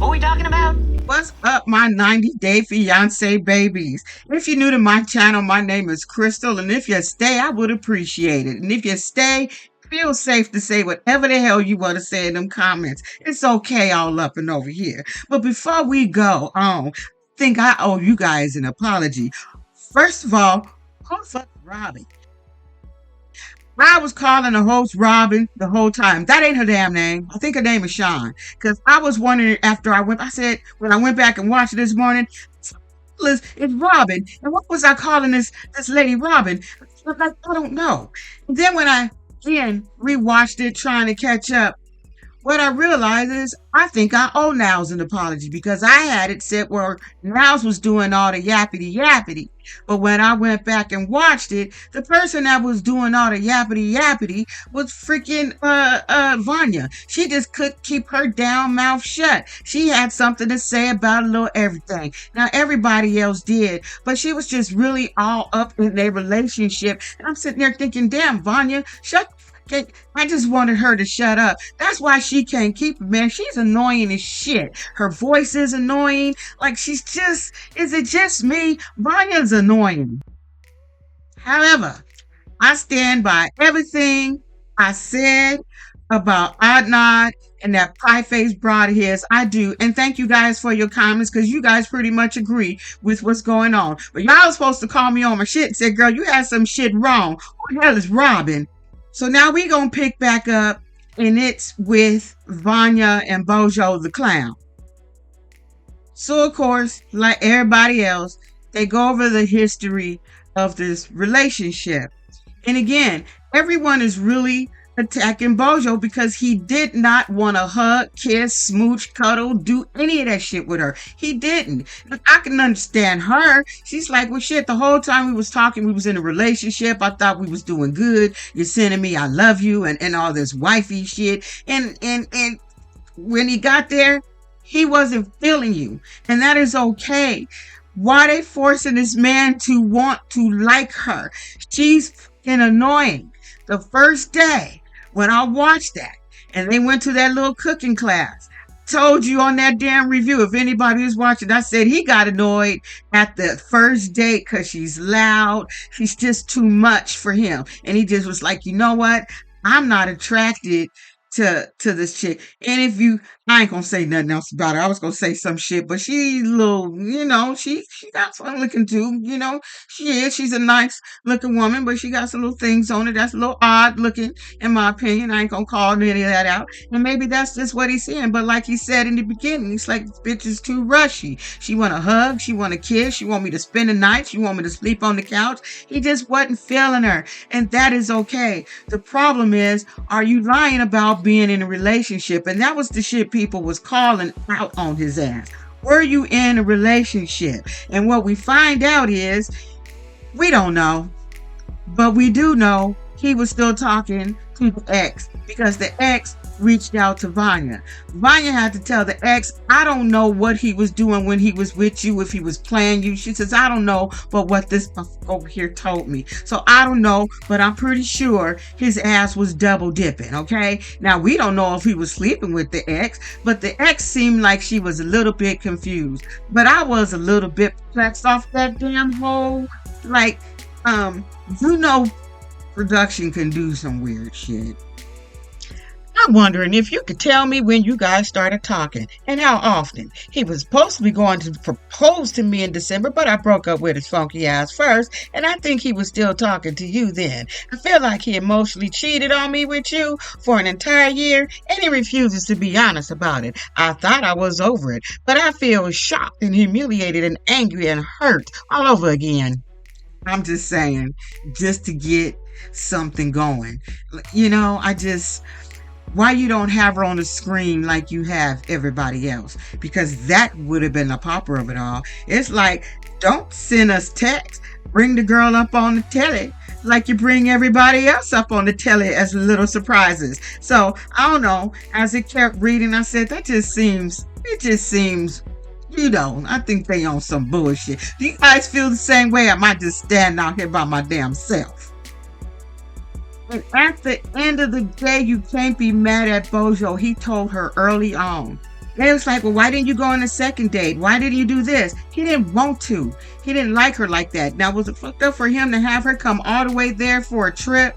Who are we talking about? What's up, my 90-day fiance babies? If you're new to my channel, my name is Crystal, and if you stay, I would appreciate it. And if you stay, feel safe to say whatever the hell you want to say in them comments. It's okay all up and over here. But before we go on, I think I owe you guys an apology. First of all, who the fuck is Robin? I was calling the host Robin the whole time. That ain't her damn name. I think her name is Sean. Because I was wondering after I said, when I went back and watched it this morning, it's Robin. And what was I calling this lady Robin? Like, I don't know. And then when I again rewatched it trying to catch up, what I realized is I think I owe Niles an apology because I had it set where Niles was doing all the yappity yappity. But when I went back and watched it, the person that was doing all the yappity yappity was freaking Vanya. She just couldn't keep her damn mouth shut. She had something to say about a little everything. Now everybody else did, but she was just really all up in their relationship. And I'm sitting there thinking, damn, Vanya, shut. I just wanted her to shut up. That's why she can't keep it, man. She's annoying as shit. Her voice is annoying. Like, she's just, is it just me? Vanya's annoying. However, I stand by everything I said about Adnan and that pie-faced broad of his. I do. And thank you guys for your comments because you guys pretty much agree with what's going on. But y'all was supposed to call me on my shit and say, girl, you had some shit wrong. Who the hell is Robin? So now we gonna pick back up, and it's with Vanya and Bojo the clown. So of course, like everybody else, they go over the history of this relationship. And again, everyone is really attacking Bojo because he did not want to hug, kiss, smooch, cuddle, do any of that shit with her. He didn't. I can understand her. She's like, well, shit, the whole time we was talking, we was in a relationship. I thought we was doing good. You're sending me, I love you, and all this wifey shit. And when he got there, he wasn't feeling you. And that is okay. Why they forcing this man to want to like her? She's fucking annoying. The first day, when I watched that and they went to that little cooking class, told you on that damn review, if anybody was watching, I said he got annoyed at the first date because she's loud. She's just too much for him. And he just was like, you know what? I'm not attracted to this chick. And if you, I ain't gonna say nothing else about her. I was gonna say some shit, but she little, you know, she got fun looking too, you know. She's a nice looking woman, but she got some little things on her that's a little odd looking, in my opinion. I ain't gonna call any of that out. And maybe that's just what he's saying. But like he said in the beginning, he's like, this bitch is too rushy. She want a hug, she want a kiss, she want me to spend the night, she want me to sleep on the couch. He just wasn't feeling her. And that is okay. The problem is, are you lying about being in a relationship? And that was the shit people was calling out on his ass. Were you in a relationship? And what we find out is, we don't know, but we do know he was still talking to the ex because the ex reached out to Vanya. Vanya had to tell the ex, I don't know what he was doing when he was with you, if he was playing you. She says, I don't know, but what this over here told me. So I don't know, but I'm pretty sure his ass was double dipping, okay? Now, we don't know if he was sleeping with the ex, but the ex seemed like she was a little bit confused. But I was a little bit perplexed off that damn whole, like, you know, production can do some weird shit. I'm wondering if you could tell me when you guys started talking and how often. He was supposed to be going to propose to me in December, but I broke up with his funky ass first, and I think he was still talking to you then. I feel like he emotionally cheated on me with you for an entire year, and he refuses to be honest about it. I thought I was over it, but I feel shocked and humiliated and angry and hurt all over again. I'm just saying, just to get something going. You know, why you don't have her on the screen like you have everybody else? Because that would have been the popper of it all. It's like, don't send us text. Bring the girl up on the telly like you bring everybody else up on the telly as little surprises. So, I don't know. As it kept reading, I said, it just seems, you know, I think they on some bullshit. Do you guys feel the same way? I might just stand out here by my damn self. And at the end of the day, you can't be mad at Bojo. He told her early on, They was like, well, why didn't you go on the second date? Why didn't you do this? He didn't want to. He didn't like her like that. Now, was it fucked up for him to have her come all the way there for a trip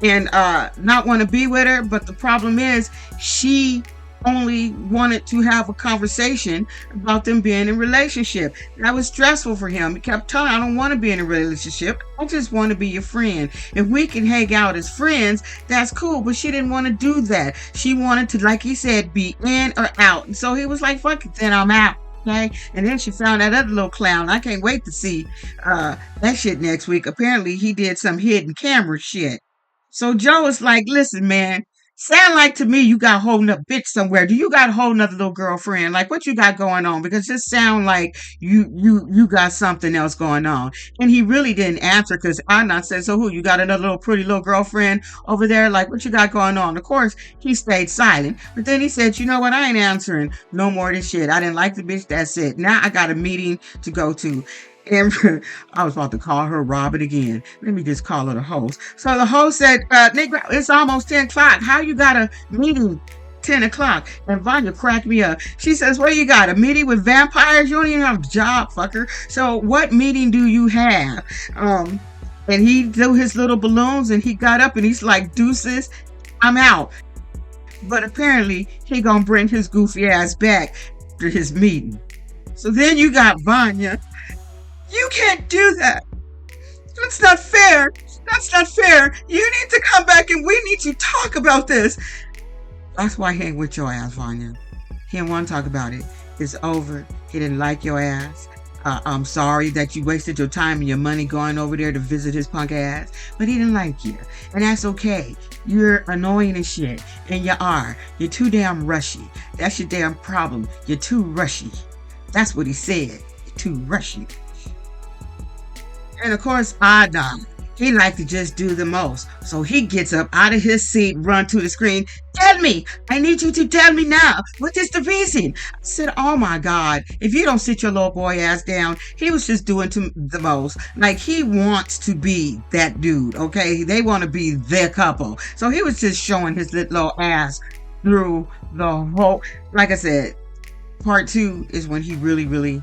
and not want to be with her? But the problem is she only wanted to have a conversation about them being in a relationship. That was stressful for him. He kept telling her, I don't want to be in a relationship. I just want to be your friend. If we can hang out as friends, that's cool. But she didn't want to do that. She wanted to, like he said, be in or out. And so he was like, fuck it, then I'm out. Okay. And then she found that other little clown. I can't wait to see that shit next week. Apparently he did some hidden camera shit. So Joe was like, listen, man, sound like to me you got a whole nother bitch somewhere. Do you got a whole nother little girlfriend? Like, what you got going on? Because it sound like you got something else going on. And he really didn't answer because Anna said, so who? You got another little pretty little girlfriend over there? Like, what you got going on? Of course, he stayed silent. But then he said, you know what? I ain't answering no more of this shit. I didn't like the bitch. That's it. Now I got a meeting to go to. And I was about to call her Robin again. Let me just call her the host. So the host said, Negro, it's almost 10 o'clock. How you got a meeting 10 o'clock? And Vanya cracked me up. She says, well, you got a meeting with vampires? You don't even have a job, fucker. So what meeting do you have? And he threw his little balloons and he got up and he's like, deuces, I'm out. But apparently he gonna bring his goofy ass back to his meeting. So then you got Vanya. You can't do that. That's not fair. That's not fair. You need to come back and we need to talk about this. That's why he ain't with your ass, Vanya. He didn't want to talk about it. It's over. He didn't like your ass. I'm sorry that you wasted your time and your money going over there to visit his punk ass. But he didn't like you. And that's okay. You're annoying as shit. And you are. You're too damn rushy. That's your damn problem. You're too rushy. That's what he said. You're too rushy. And of course, Adnan, he liked to just do the most. So he gets up out of his seat, run to the screen. Tell me, I need you to tell me now. What is the reason? I said, oh my God, if you don't sit your little boy ass down, he was just doing the most. Like he wants to be that dude, okay? They want to be their couple. So he was just showing his little ass through the whole, like I said, part 2 is when he really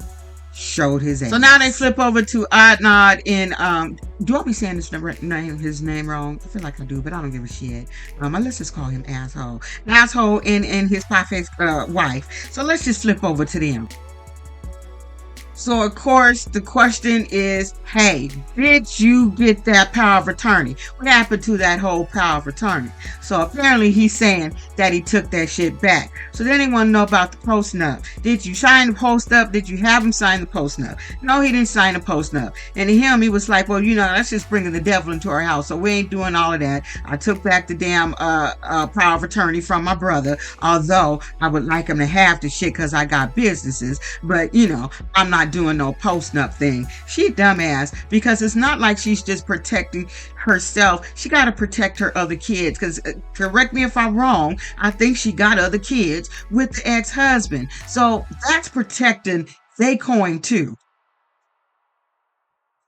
showed his ass. So now they flip over to Adnan in do I be saying his name wrong? I feel like I do, but I don't give a shit. Let's just call him asshole. Asshole and his pie-faced wife. So let's just flip over to them. So, of course, the question is, hey, did you get that power of attorney? What happened to that whole power of attorney? So, apparently, he's saying that he took that shit back. So, then they want to know about the post-nup. Did you sign the post-nup? Did you have him sign the post-nup? No, he didn't sign the post-nup. And to him, he was like, well, that's just bringing the devil into our house. So, we ain't doing all of that. I took back the damn power of attorney from my brother, although I would like him to have the shit because I got businesses. But, I'm not doing no post-nup thing. She dumbass, because it's not like she's just protecting herself. She got to protect her other kids, because correct me if I'm wrong, I think she got other kids with the ex-husband. So that's protecting they coin too.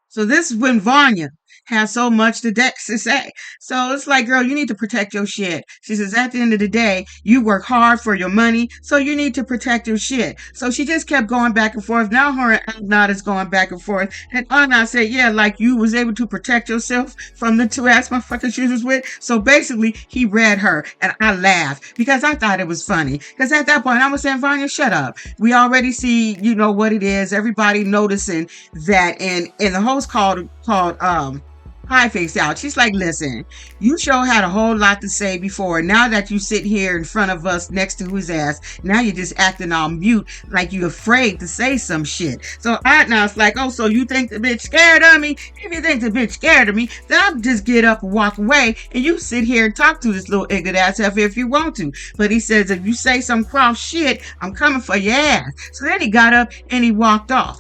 So this is when Vanya has so much to say. So it's like, girl, you need to protect your shit. She says, at the end of the day, you work hard for your money, so you need to protect your shit. So she just kept going back and forth. Now her and Adnan is going back and forth. And Adnan said, yeah, like you was able to protect yourself from the two ass motherfuckers you was with. So basically, he read her, and I laughed because I thought it was funny. Because at that point, I was saying, Vanya, shut up. We already see, what it is. Everybody noticing that. And the host called Pie Face out. She's like, listen, you sure had a whole lot to say before. Now that you sit here in front of us next to his ass, now you're just acting all mute like you're afraid to say some shit. So Adnan's like, oh, so you think the bitch scared of me? If you think the bitch scared of me, then I'll just get up and walk away and you sit here and talk to this little ignorant ass if you want to. But he says, if you say some cross shit, I'm coming for your ass. So then he got up and he walked off.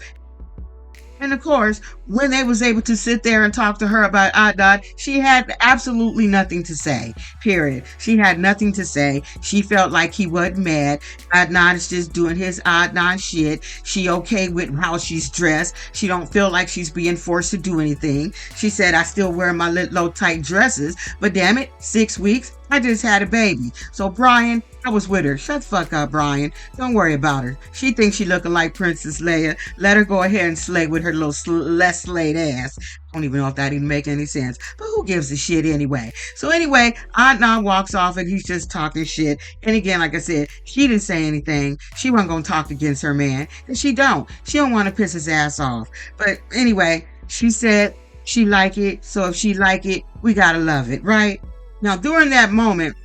And of course, when they was able to sit there and talk to her about Adnan, she had absolutely nothing to say, period. She had nothing to say. She felt like he wasn't mad. Adnan is just doing his Adnan shit. She okay with how she's dressed. She don't feel like she's being forced to do anything. She said, I still wear my low tight dresses, but damn it, 6 weeks, I just had a baby. So Brian, I was with her. Shut the fuck up, Brian. Don't worry about her. She thinks she looking like Princess Leia. Let her go ahead and slay with her little less slayed ass. I don't even know if that even make any sense. But who gives a shit anyway? So anyway, Adnan walks off and he's just talking shit. And again, like I said, she didn't say anything. She wasn't gonna talk against her man. And she don't. She don't want to piss his ass off. But anyway, she said she like it. So if she like it, we gotta love it, right? Now during that moment,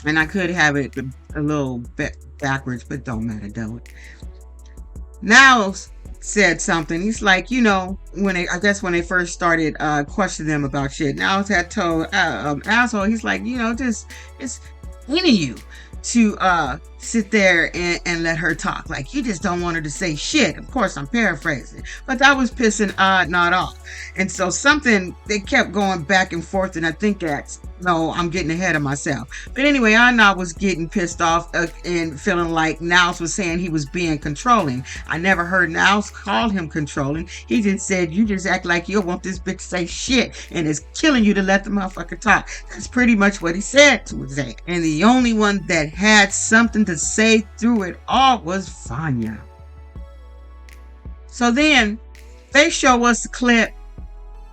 and I could have it a little bit backwards, but don't matter, don't. Now said something. He's like, I guess when they first started questioning them about shit. Now had told asshole. He's like, just it's into you to sit there and let her talk. Like you just don't want her to say shit. Of course, I'm paraphrasing, but that was pissing not off. And so they kept going back and forth, and I think that's. No, I'm getting ahead of myself. But anyway, Anna was getting pissed off and feeling like Niles was saying he was being controlling. I never heard Niles call him controlling. He just said, you just act like you want this bitch to say shit and it's killing you to let the motherfucker talk. That's pretty much what he said to his ass. And the only one that had something to say through it all was Vanya. So then they show us the clip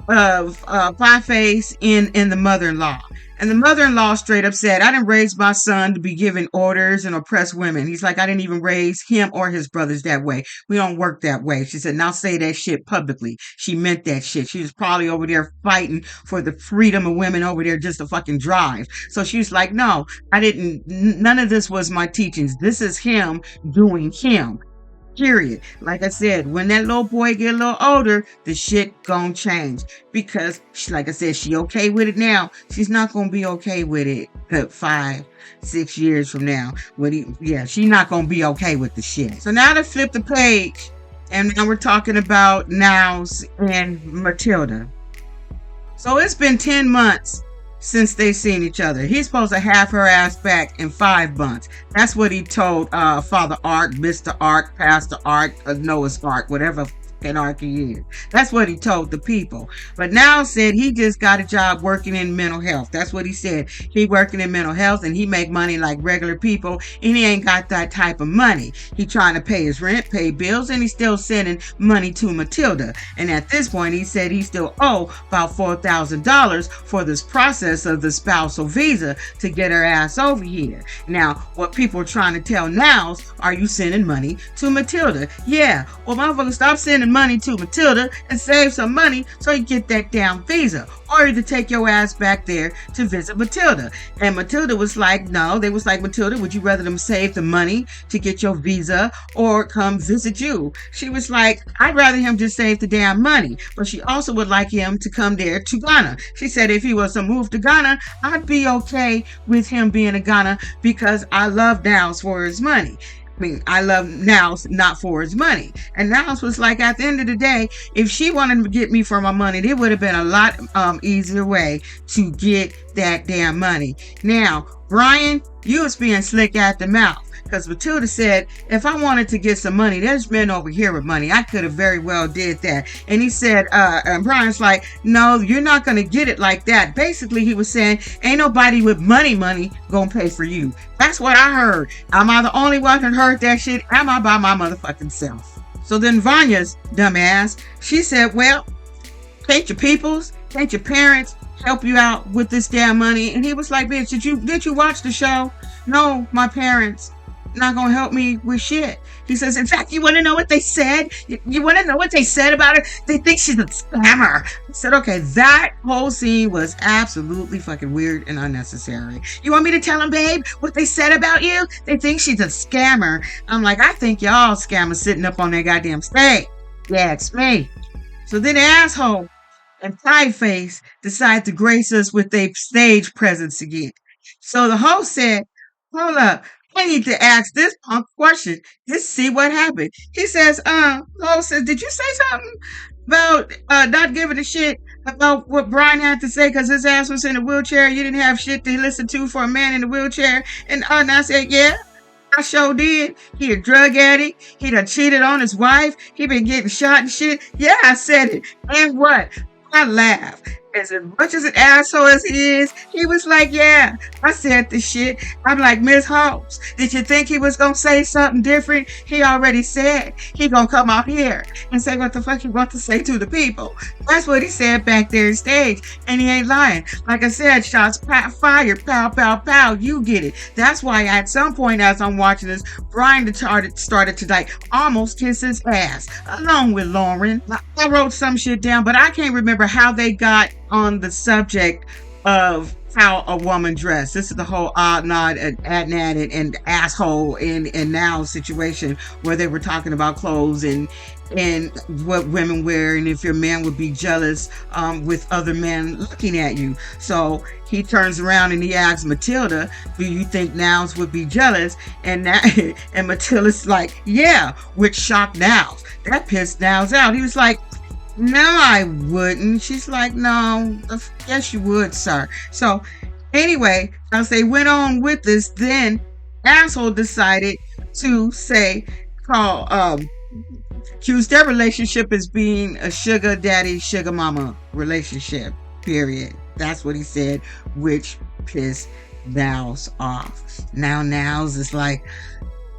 of Pieface in the mother-in-law. And the mother-in-law straight up said, I didn't raise my son to be giving orders and oppress women. He's like, I didn't even raise him or his brothers that way. We don't work that way. She said, now say that shit publicly. She meant that shit. She was probably over there fighting for the freedom of women over there just to fucking drive. So she was like, no, none of this was my teachings. This is him doing him. Period. Like I said, when that little boy get a little older, the shit gonna change. Because, like I said, she okay with it now. She's not gonna be okay with it 5-6 years from now. She's not gonna be okay with the shit. So now to flip the page, and now we're talking about Niles and Matilda. So it's been 10 months since they seen each other. He's supposed to have her ass back in 5 months. That's what he told Father Ark, Mr. Ark, Pastor Ark, Noah's Ark, whatever fucking Ark he is. That's what he told the people. But now said he just got a job working in mental health. That's what he said. He working in mental health and he make money like regular people, and he ain't got that type of money. He trying to pay his rent, pay bills, and he's still sending money to Matilda. And at this point, he said he still owe about $4,000 for this process of the spousal visa to get her ass over here. Now, what people are trying to tell now is, are you sending money to Matilda? Yeah. Well, motherfucker, stop sending money to Matilda and save some money so you get that damn visa. Or to take your ass back there to visit Matilda. And Matilda was like, no. They was like, Matilda, would you rather them save the money to get your visa or come visit you? She was like, I'd rather him just save the damn money. But she also would like him to come there to Ghana. She said if he was to move to Ghana, I'd be okay with him being in Ghana because I love Niles for his money. I love Niles not for his money. And Niles was like, at the end of the day, if she wanted to get me for my money, it would have been a lot easier way to get that damn money. Now, Brian, you was being slick at the mouth. Because Matilda said, if I wanted to get some money, there's men over here with money. I could have very well did that. And he said, and Brian's like, no, you're not going to get it like that. Basically, he was saying, ain't nobody with money going to pay for you. That's what I heard. Am I the only one that heard that shit? Am I by my motherfucking self? So then Vanya's dumbass, she said, well, can't your peoples, can't your parents help you out with this damn money? And he was like, bitch, did you watch the show? No, my parents not gonna help me with shit. He says, in fact, you want to know what they said? You want to know what they said about her? They think she's a scammer. I said, okay, that whole scene was absolutely fucking weird and unnecessary. You want me to tell them, babe, what they said about you? They think she's a scammer. I'm like, I think y'all scammers sitting up on that goddamn stage. Yeah, it's me. So then the asshole and Pieface decide to grace us with their stage presence again. So the host said, hold up, I need to ask this punk question. Just see what happened. He says, host says, did you say something about not giving a shit about what Brian had to say because his ass was in a wheelchair? You didn't have shit to listen to for a man in a wheelchair. And I said, yeah, I sure did. He a drug addict. He done cheated on his wife. He been getting shot and shit. Yeah, I said it. And what? I laughed. as much as an asshole as he is, he was like, yeah, I said the shit. I'm like, Miss Holmes, did you think he was gonna say something different? He already said he gonna come out here and say what the fuck he want to say to the people. That's what he said back there in stage, and he ain't lying. Like I said, shots fired, pow, pow, pow. You get it. That's why at some point as I'm watching this, Brian started to like almost kiss his ass, along with Lauren. I wrote some shit down, but I can't remember how they got on the subject of how a woman dressed. This is the whole Adnan and asshole and now situation where they were talking about clothes and what women wear, and if your man would be jealous with other men looking at you. So he turns around and he asks Matilda, do you think Nows would be jealous? And and Matilda's like, yeah, which shocked Nows. That pissed Nows out. He was like, no, I wouldn't. She's like, no, yes, you would, sir. So anyway, as they went on with this, then asshole decided to accuse their relationship as being a sugar daddy, sugar mama relationship, period. That's what he said, which pissed Nows off. Now Nows is like,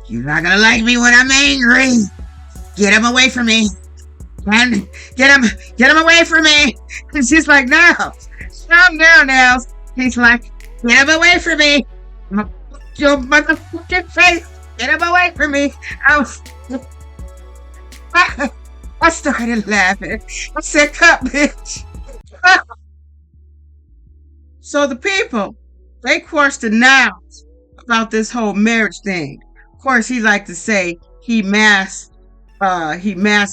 you're not gonna like me when I'm angry. Get him away from me. And get him away from me. And she's like, no, calm down now. He's like, get him away from me. Your motherfucking face. Get him away from me. I started laughing. I said, cut, bitch. So the people, they questioned now about this whole marriage thing. Of course, he liked to say he masks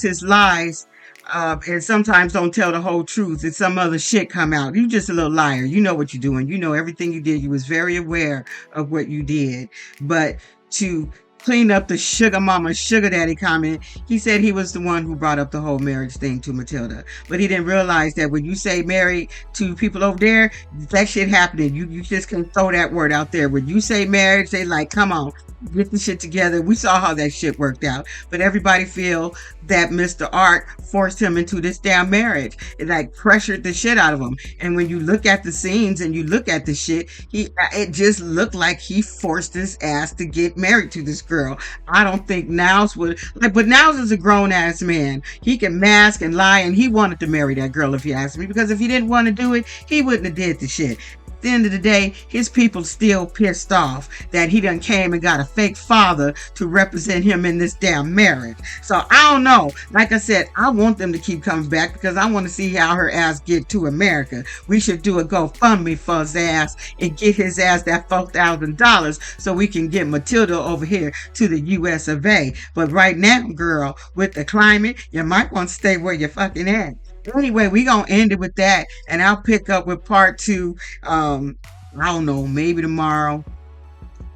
his lies, and sometimes don't tell the whole truth, and some other shit come out. You just a little liar. You know what you're doing. You know everything you did. You was very aware of what you did. But to clean up the sugar mama, sugar daddy comment, he said he was the one who brought up the whole marriage thing to Matilda. But he didn't realize that when you say married to people over there, that shit happening. You just can throw that word out there. When you say marriage, they like, come on, get the shit together. We saw how that shit worked out. But everybody feel that Mr. Art forced him into this damn marriage. It like pressured the shit out of him. And when you look at the scenes and you look at the shit, it just looked like he forced his ass to get married to this girl. I don't think Nows would like, but Nows is a grown ass man. He can mask and lie, and he wanted to marry that girl if you ask me, because if he didn't want to do it, he wouldn't have did the shit. At the end of the day, his people still pissed off that he done came and got a fake father to represent him in this damn marriage. So I don't know. Like I said, I want them to keep coming back because I want to see how her ass get to America. We should do a GoFundMe for his ass and get his ass that $4,000 so we can get Matilda over here to the US of A. But right now, girl, with the climate, you might want to stay where you're fucking at. Anyway, we gonna end it with that, and I'll pick up with part 2. I don't know, maybe tomorrow.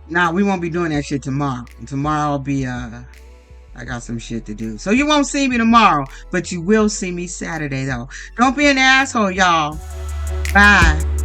Nah, we won't be doing that shit tomorrow. Tomorrow I'll be I got some shit to do. So you won't see me tomorrow, but you will see me Saturday though. Don't be an asshole, y'all. Bye.